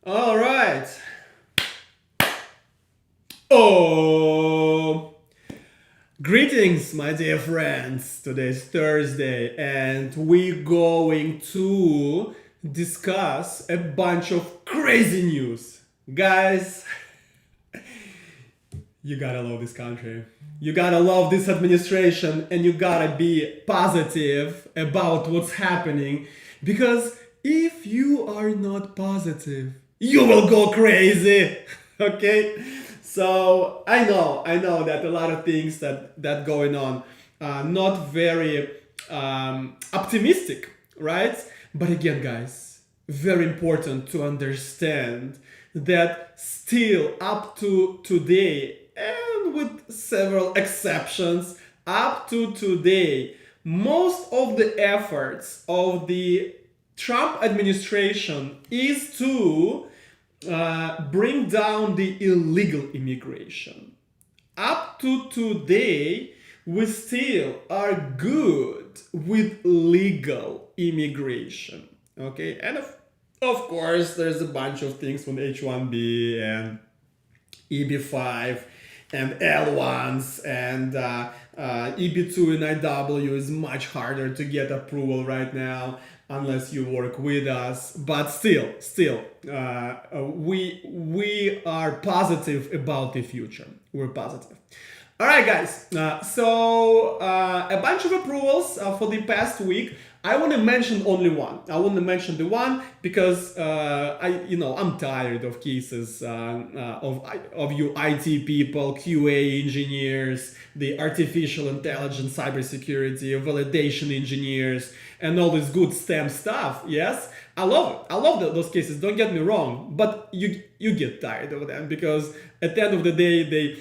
All right. Oh, greetings, my dear friends. Today's Thursday, and we're going to discuss a bunch of crazy news. Guys, you gotta love this country. You gotta love this administration, and you gotta be positive about what's happening because if you are not positive, you will go crazy. Okay? So I know that a lot of things that going on not very optimistic, right? But again, guys, very important to understand that still up to today, and with several exceptions, up to today, most of the efforts of the Trump administration is to bring down the illegal immigration. Up to today, we still are good with legal immigration. Okay, and of course, there's a bunch of things from H1B and EB5 and L1s and EB2 and IW is much harder to get approval right now unless you work with us. But still, we are positive about the future. We're positive. All right, guys. A bunch of approvals for the past week. I want to mention only one. I want to mention the one because I'm tired of cases of you IT people, QA engineers, the artificial intelligence, cybersecurity, validation engineers, and all this good STEM stuff. Yes, I love it. I love those cases. Don't get me wrong, but you get tired of them because at the end of the day, they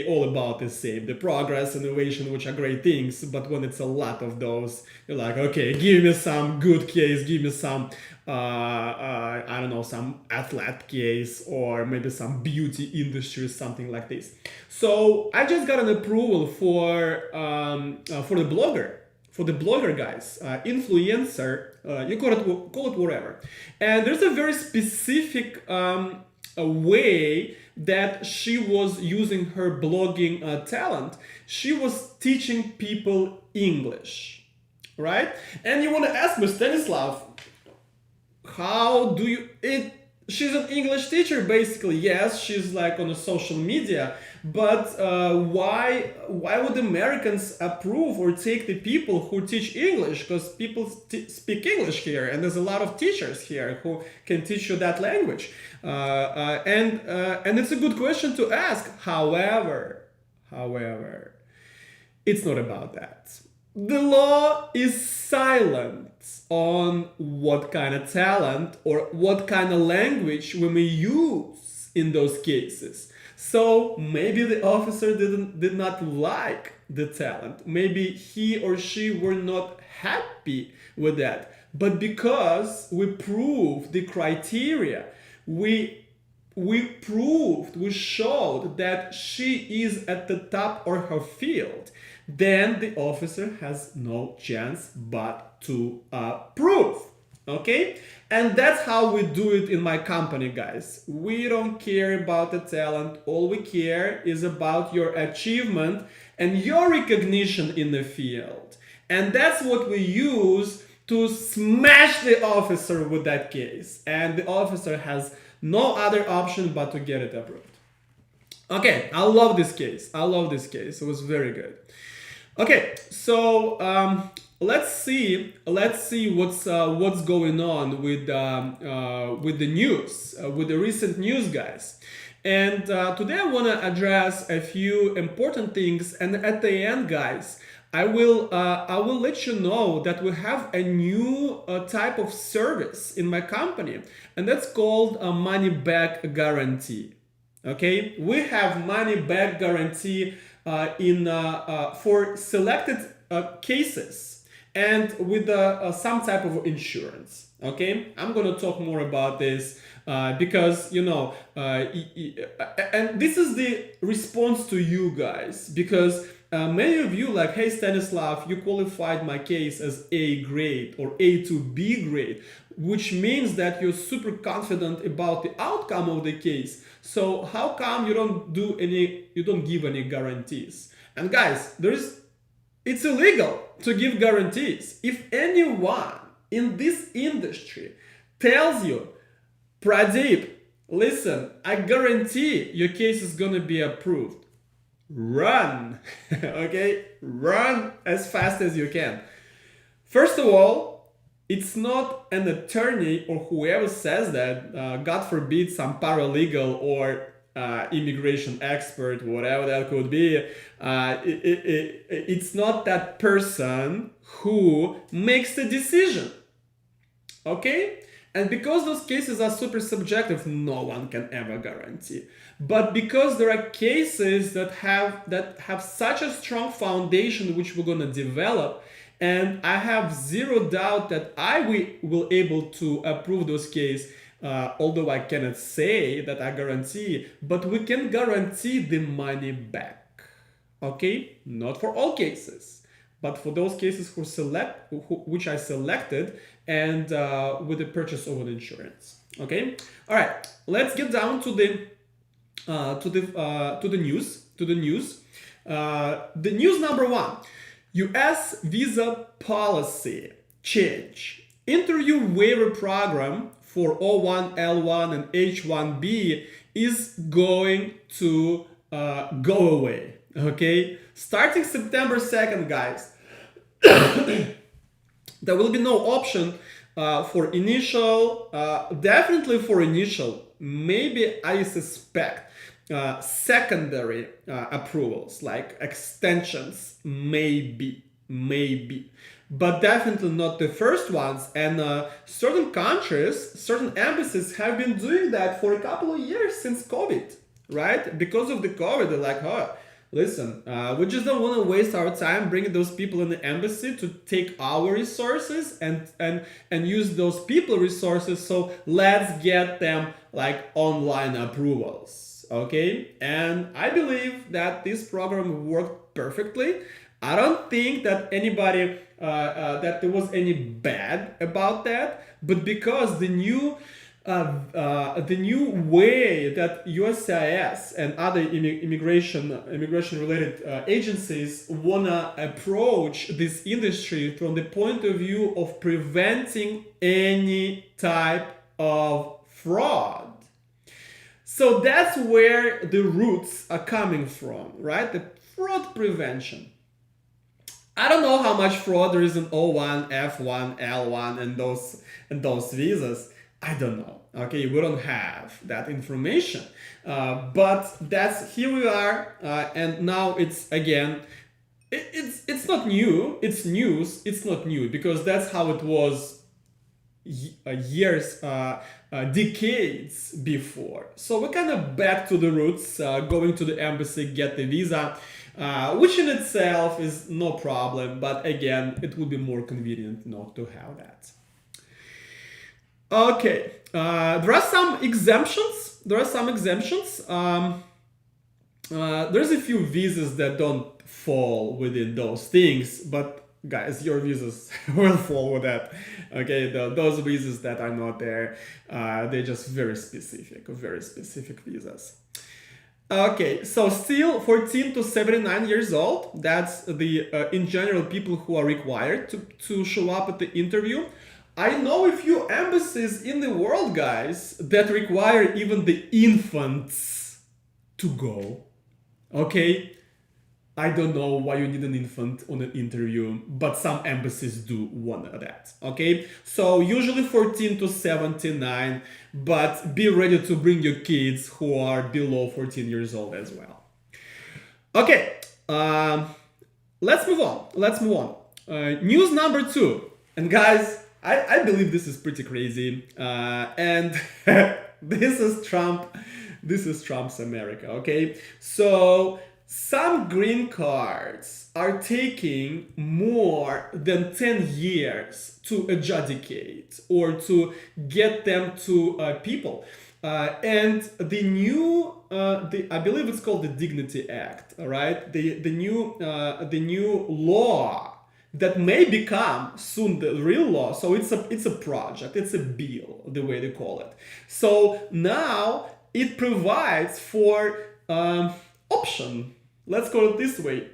all about the same, the progress, innovation, which are great things. But when it's a lot of those, you're like, okay, give me some good case, give me some I don't know, some athlete case, or maybe some beauty industry, something like this. So I just got an approval for the blogger. For the blogger guys, influencer, you call it whatever, and there's a very specific a way that she was using her blogging talent. She was teaching people English, right? And you want to ask me, Stanislav, how do you it she's an English teacher basically. Yes, she's like on a social media, but why would Americans approve or take the people who teach English? Because people speak English here, and there's a lot of teachers here who can teach you that language. And it's a good question to ask. However, it's not about that. The law is silent on what kind of talent or what kind of language we may use in those cases. So maybe the officer did not like the talent. Maybe he or she were not happy with that. But because we proved the criteria, we showed that she is at the top of her field, then the officer has no chance but to approve. Okay? And that's how we do it in my company, guys. We don't care about the talent. All we care is about your achievement and your recognition in the field. And that's what we use to smash the officer with that case. And the officer has no other option but to get it approved. Okay, I love this case. It was very good. Okay, so let's see what's going on with the news, with the recent news, guys. And today I want to address a few important things. And at the end, guys, I will let you know that we have a new type of service in my company, and that's called a money back guarantee. Okay, we have money back guarantee in for selected cases and with some type of insurance. Okay, I'm gonna talk more about this because and this is the response to you guys, because many of you like, hey Stanislav, you qualified my case as A grade or A to B grade, which means that you're super confident about the outcome of the case. So how come you don't give any guarantees? And guys, it's illegal to give guarantees. If anyone in this industry tells you, Pradeep, listen, I guarantee your case is gonna be approved, run, okay? Run as fast as you can. First of all, it's not an attorney or whoever says that, God forbid some paralegal or immigration expert, whatever that could be, it's not that person who makes the decision, okay? And because those cases are super subjective, no one can ever guarantee. But because there are cases that have such a strong foundation which we're gonna develop, and I have zero doubt that I will able to approve those cases, although I cannot say that I guarantee, but we can guarantee the money back. Okay? Not for all cases, but for those cases which I selected, and with the purchase of an insurance. Okay? All right. Let's get down to the news. The news number one: U.S. visa policy change. Interview waiver program for O1, L1, and H1B is going to go away. Okay? Starting September 2nd, guys. There will be no option for initial, definitely for initial, maybe I suspect secondary approvals like extensions, maybe, but definitely not the first ones. And certain countries, certain embassies have been doing that for a couple of years since COVID, right? Because of the COVID, they're like, oh, listen, we just don't want to waste our time bringing those people in the embassy to take our resources and use those people resources. So let's get them like online approvals, okay? And I believe that this program worked perfectly. I don't think that anybody that there was any bad about that, but because the new way that USCIS and other immigration related agencies wanna approach this industry from the point of view of preventing any type of fraud. So that's where the roots are coming from, right? The fraud prevention. I don't know how much fraud there is in O1, F1, L1 and those visas. I don't know. Okay, we don't have that information, but here we are, and now it's again, it's not new. It's news. It's not new because that's how it was years, decades before. So we're kind of back to the roots, going to the embassy, get the visa, which in itself is no problem. But again, it would be more convenient not to have that. Okay, there are some exemptions. There's a few visas that don't fall within those things, but guys, your visas will fall with that. Okay, those visas that are not there, they're just very specific visas. Okay, so still 14 to 79 years old. That's the in general people who are required to show up at the interview. I know a few embassies in the world, guys, that require even the infants to go. Okay? I don't know why you need an infant on an interview, but some embassies do want that. Okay? So usually 14 to 79, but be ready to bring your kids who are below 14 years old as well. Okay, let's move on. News number 2. And guys, I believe this is pretty crazy, and this is Trump's America, okay? So some green cards are taking more than 10 years to adjudicate or to get them to people. And the new, I believe it's called the Dignity Act, all right? The new law that may become soon the real law. So it's a project, it's a bill, the way they call it. So now it provides for option, let's call it this way,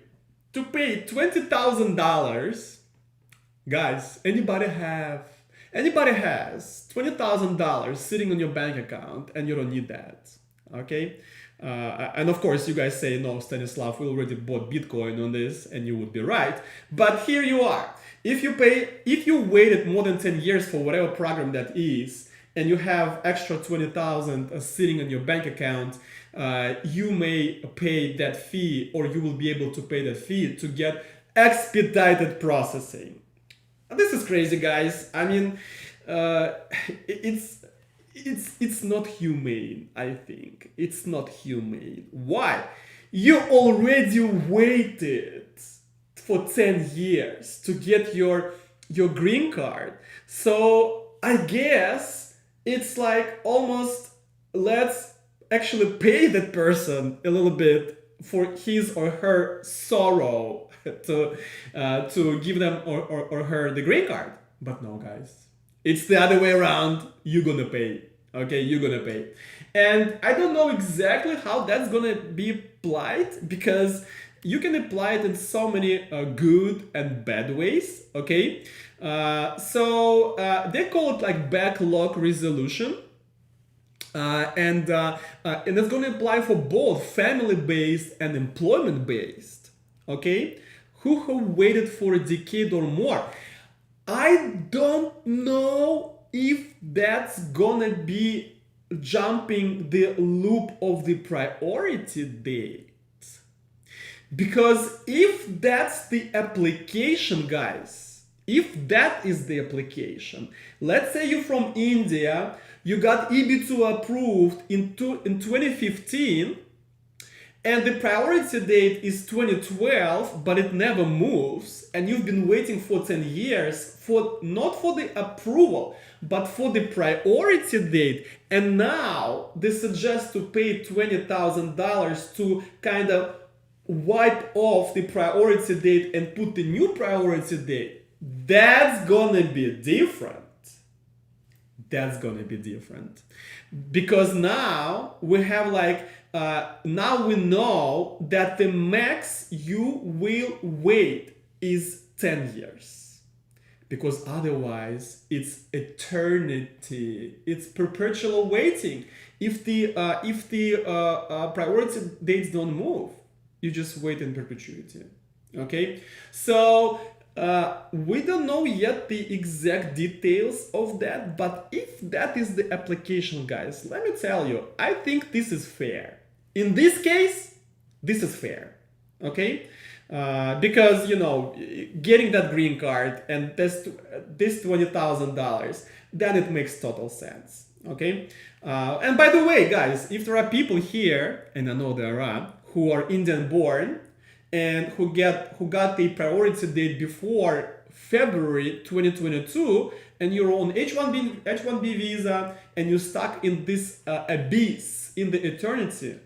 to pay $20,000. Guys, anybody has $20,000 sitting on your bank account and you don't need that, okay? And of course you guys say, no, Stanislav, we already bought Bitcoin on this, and you would be right. But here you are. If you waited more than 10 years for whatever program that is, and you have extra 20,000 sitting on your bank account, you may pay that fee, or you will be able to pay that fee to get expedited processing. This is crazy, guys. I mean, it's not humane, I think. It's not humane. Why? You already waited for 10 years to get your green card. So I guess it's like almost, let's actually pay that person a little bit for his or her sorrow to give them or her the green card. But no, guys, it's the other way around. You're gonna pay. Okay, you're gonna pay. And I don't know exactly how that's gonna be applied, because you can apply it in so many good and bad ways. Okay, so they call it like backlog resolution. And it's going to apply for both family-based and employment-based, okay, who have waited for a decade or more. I don't know if that's gonna be jumping the loop of the priority date, because if that's the application, guys, if that is the application, let's say you're from India, you got EB2 approved in 2015, and the priority date is 2012, but it never moves, and you've been waiting for 10 years for not for the approval, but for the priority date, and now they suggest to pay $20,000 to kind of wipe off the priority date and put the new priority date. That's gonna be different. That's gonna be different, because now we have like now we know that the max you will wait is 10 years, because otherwise it's eternity, it's perpetual waiting. If the priority dates don't move, you just wait in perpetuity. Okay, so we don't know yet the exact details of that, but if that is the application, guys, let me tell you, I think this is fair. In this case, this is fair, okay? Because, you know, getting that green card and this $20,000, then it makes total sense, okay? And by the way, guys, if there are people here, and I know there are, who are Indian born, and who got the priority date before February 2022, and you're on H1B visa, and you're stuck in this abyss in the eternity,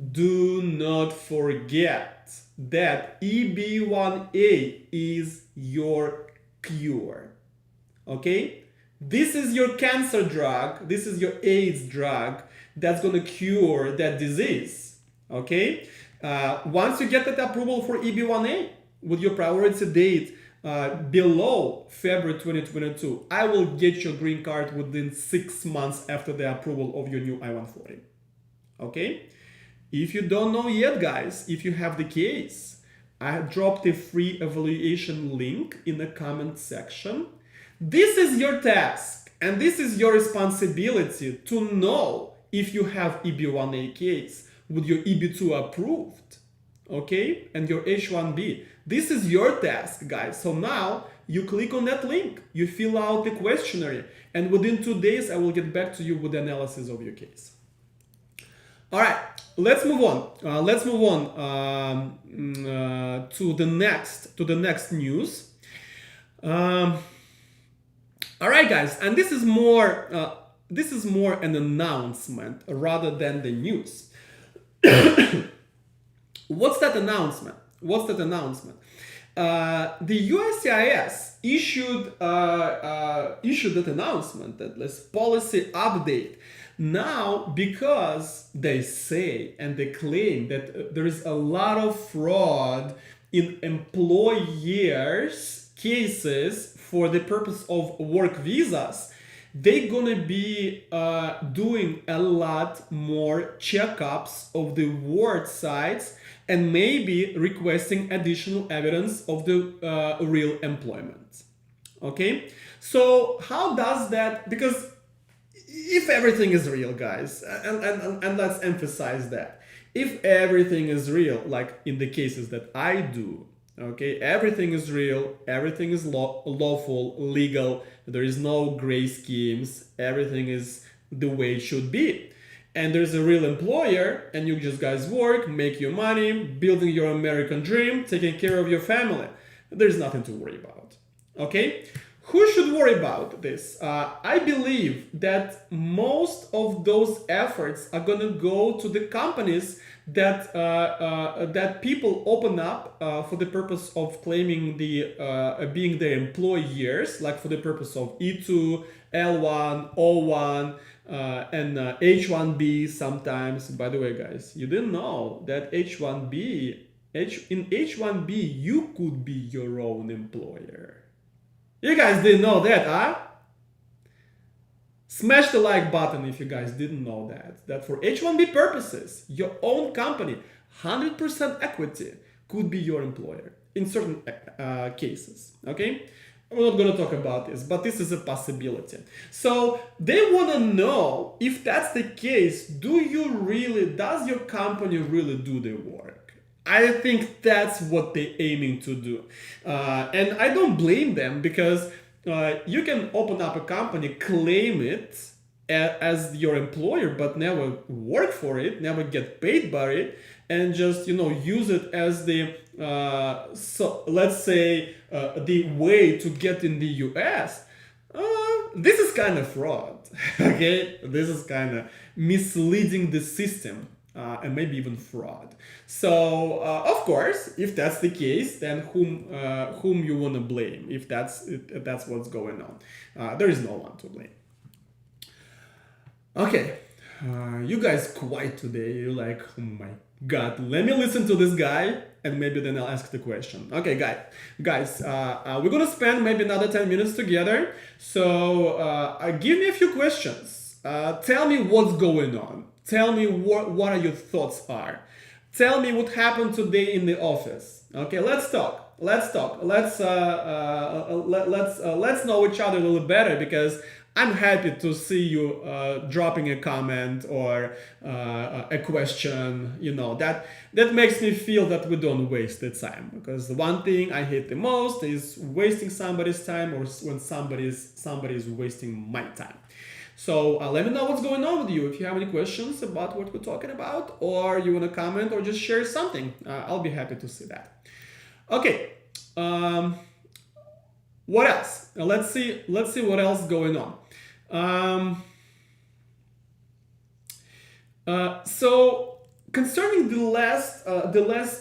do not forget that EB1A is your cure. Okay? This is your cancer drug, this is your AIDS drug that's gonna cure that disease. Okay? Once you get that approval for EB1A with your priority date below February 2022, I will get your green card within 6 months after the approval of your new I-140. Okay? If you don't know yet, guys, if you have the case, I have dropped a free evaluation link in the comment section. This is your task, and this is your responsibility to know if you have EB1A case with your EB2 approved, okay, and your H1B. This is your task, guys. So now you click on that link, you fill out the questionnaire, and within 2 days I will get back to you with the analysis of your case. All right, let's move on. To the next news. Um, all right, guys, and this is more an announcement rather than the news. What's that announcement? The USCIS issued that announcement, that this policy update. Now, because they say and they claim that there is a lot of fraud in employers' cases for the purpose of work visas, they're gonna be doing a lot more checkups of the work sites and maybe requesting additional evidence of the real employment. Okay, so how does that? Because if everything is real, guys, and let's emphasize that, if everything is real, like in the cases that I do, okay, everything is real, everything is lawful, legal, there is no gray schemes, everything is the way it should be, and there's a real employer, and you just guys work, make your money, building your American dream, taking care of your family, there's nothing to worry about. Okay, who should worry about this? I believe that most of those efforts are gonna go to the companies that that people open up for the purpose of claiming the being their employers, like for the purpose of E2, L1, O1, and H1B sometimes. By the way, guys, you didn't know that in H1B you could be your own employer. You guys didn't know that, huh? Smash the like button if you guys didn't know that. That for H1B purposes, your own company, 100% equity, could be your employer in certain cases, okay? We're not gonna talk about this, but this is a possibility. So they wanna know, if that's the case, does your company really do the work? I think that's what they're aiming to do. And I don't blame them, because you can open up a company, claim it as your employer, but never work for it, never get paid by it, and just use it as the so let's say the way to get in the US. This is kind of fraud. Okay, this is kind of misleading the system. And maybe even fraud. So of course, if that's the case, then whom you want to blame? If that's what's going on, there is no one to blame. Okay, you guys quiet today. You're like, oh my God, let me listen to this guy, and maybe then I'll ask the question. Okay, guys, we're gonna spend maybe another 10 minutes together. So give me a few questions. Tell me what's going on. Tell me what are your thoughts are. Tell me what happened today in the office. Okay, let's talk. Let's know each other a little better, because I'm happy to see you dropping a comment or a question. That makes me feel that we don't waste the time. Because the one thing I hate the most is wasting somebody's time, or when somebody is wasting my time. So let me know what's going on with you. If you have any questions about what we're talking about, or you want to comment or just share something, I'll be happy to see that. Okay. What else? Let's see what else going on. So concerning the last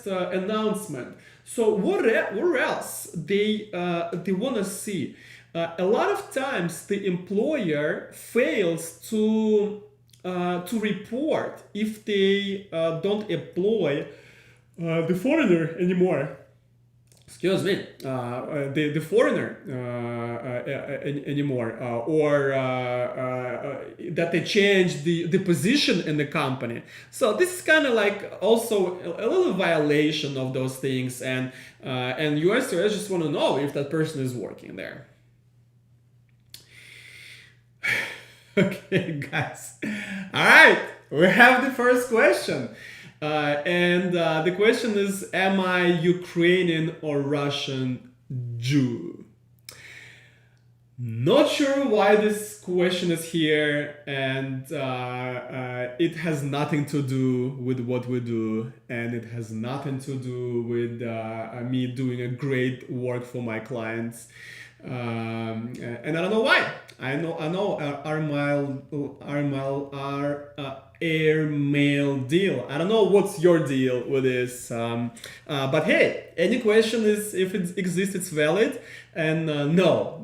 announcement. So what else they want to see? A lot of times the employer fails to report if they don't employ the foreigner anymore. Excuse me, the foreigner anymore, or that they change the position in the company. So this is kind of like also a little violation of those things, and USCIS just want to know if that person is working there. Okay, guys. All right, we have the first question. And the question is, am I Ukrainian or Russian Jew? Not sure why this question is here, and it has nothing to do with what we do, and it has nothing to do with me doing a great work for my clients. And I don't know why. I know our airmail deal. I don't know what's your deal with this, but hey, any question is if it exists, it's valid. And no,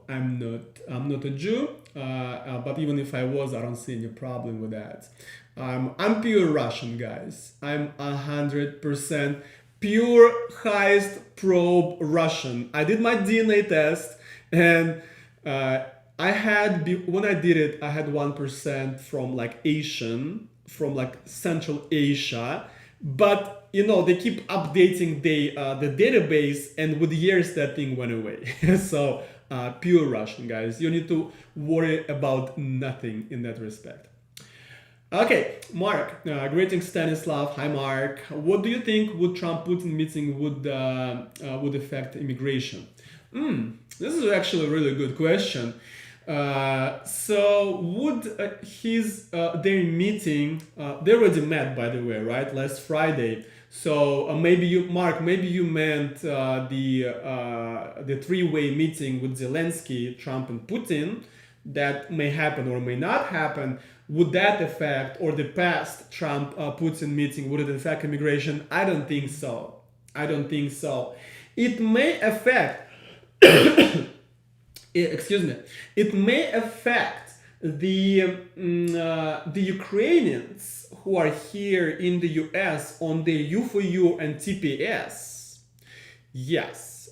I'm not a Jew. But even if I was, I don't see any problem with that. I'm pure Russian, guys. I'm 100% pure highest probe Russian. I did my DNA test, and I had when I did it, I had 1% from like Asian, from like Central Asia, but you know they keep updating the database, and with years that thing went away. So pure Russian, guys. You need to worry about nothing in that respect. Okay, Mark. Greetings, Stanislav. Hi, Mark. What do you think would Trump-Putin meeting would affect immigration? This is actually a really good question. So would their meeting? They already met, by the way, right? Last Friday. So maybe you, Mark, maybe you meant the three-way meeting with Zelensky, Trump, and Putin that may happen or may not happen. Would that affect, or the past Trump Putin meeting, would it affect immigration? I don't think so. I don't think so. It may affect. Excuse me. It may affect the Ukrainians who are here in the US on the U4U and TPS. Yes,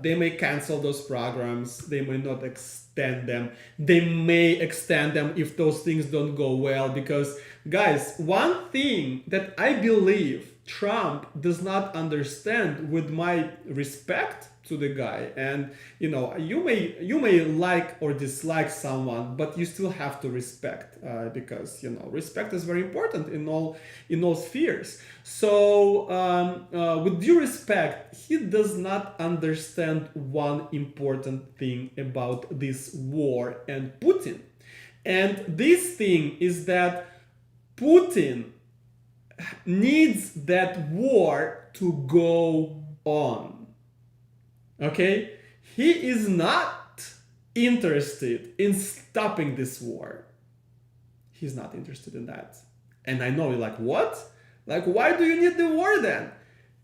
they may cancel those programs. They may not extend them. They may extend them if those things don't go well. Because, guys, one thing that I believe Trump does not understand, with my respect to the guy, and you know, you may like or dislike someone, but you still have to respect, because you know respect is very important in all spheres. So with due respect, he does not understand one important thing about this war and Putin, and this thing is that Putin needs that war to go on. Okay? He is not interested in stopping this war. He's not interested in that. And I know you're like, what? Like, why do you need the war then?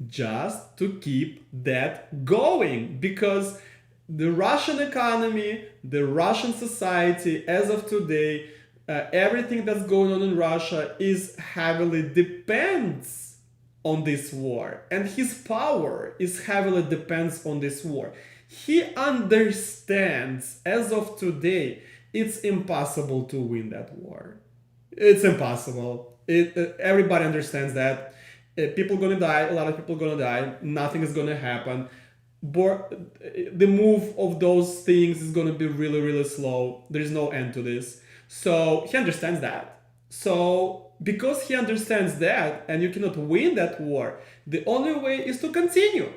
Just to keep that going. Because the Russian economy, the Russian society, as of today, everything that's going on in Russia is heavily depends on this war, and his power is heavily depends on this war. He understands, as of today, it's impossible to win that war. It's impossible. Everybody understands that. People gonna die. A lot of people gonna die. Nothing is gonna happen. The move of those things is gonna be really, really slow. There's no end to this. So he understands that. So because he understands that, and you cannot win that war, the only way is to continue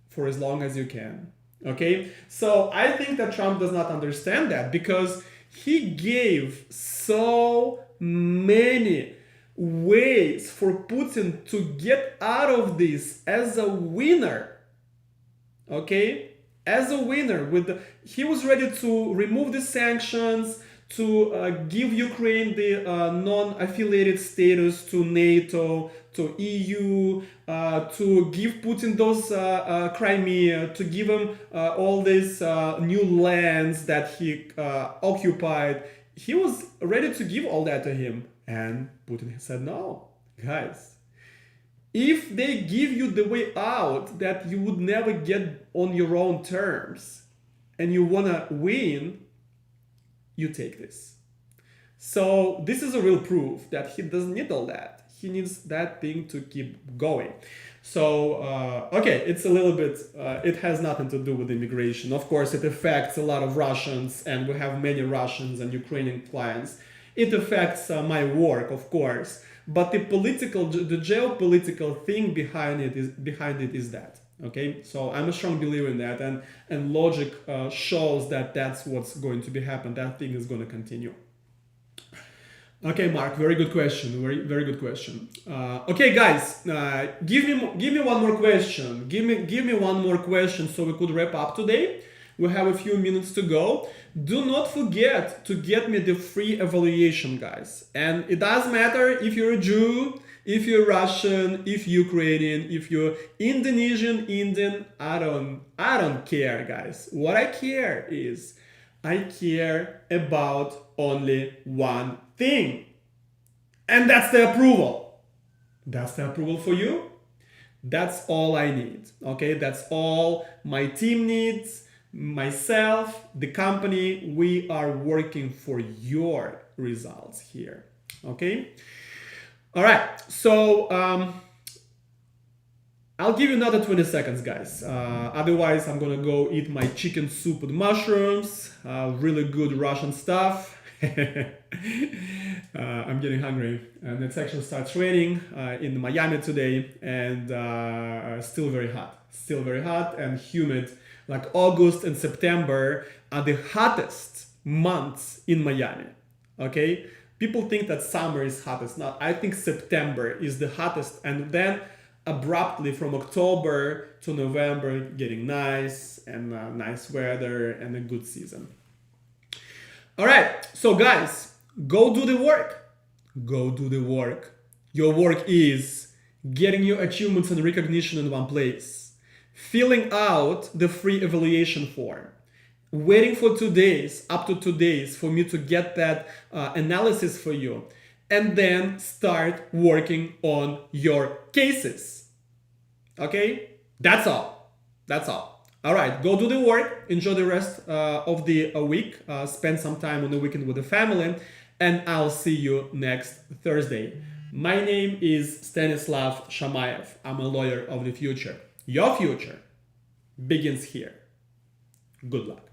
for as long as you can. Okay? So I think that Trump does not understand that, because he gave so many ways for Putin to get out of this as a winner. Okay? As a winner. He was ready to remove the sanctions, to give Ukraine the non-affiliated status to NATO, to EU, to give Putin those Crimea, to give him all these new lands that he occupied. He was ready to give all that to him. And Putin said, no, guys. If they give you the way out that you would never get on your own terms, and you want to win, you take this. So this is a real proof that he doesn't need all that. He needs that thing to keep going. So, okay, it's a little bit, it has nothing to do with immigration. Of course, it affects a lot of Russians, and we have many Russians and Ukrainian clients. It affects my work, of course. but the geopolitical thing behind it is that. Okay, so I'm a strong believer in that, and logic shows that that's what's going to be happen. That thing is going to continue. Okay, Mark, very good question. Very good question. Okay, guys, give me one more question. Give me one more question so we could wrap up today. We have a few minutes to go. Do not forget to get me the free evaluation, guys. And it doesn't matter if you're a Jew, if you're Russian, if you're Ukrainian, if you're Indonesian, Indian. I don't care, guys. What I care is I care about only one thing. And that's the approval. That's the approval for you. That's all I need. Okay, that's all my team needs, myself, the company. We are working for your results here. Okay. All right. So I'll give you another 20 seconds, guys. Otherwise, I'm gonna go eat my chicken soup with mushrooms. Really good Russian stuff. I'm getting hungry, and it's actually starts raining in Miami today, and still very hot and humid. Like August and September are the hottest months in Miami. Okay, people think that summer is hottest. Now I think September is the hottest, and then abruptly from October to November getting nice and nice weather and a good season. All right, so guys, go do the work. Go do the work. Your work is getting your achievements and recognition in one place, filling out the free evaluation form, waiting for 2 days, up to 2 days, for me to get that analysis for you, and then start working on your cases. Okay? That's all. That's all. All right, go do the work, enjoy the rest of the week, spend some time on the weekend with the family, and I'll see you next Thursday. My name is Stanislav Shamayev. I'm a lawyer of the future. Your future begins here. Good luck.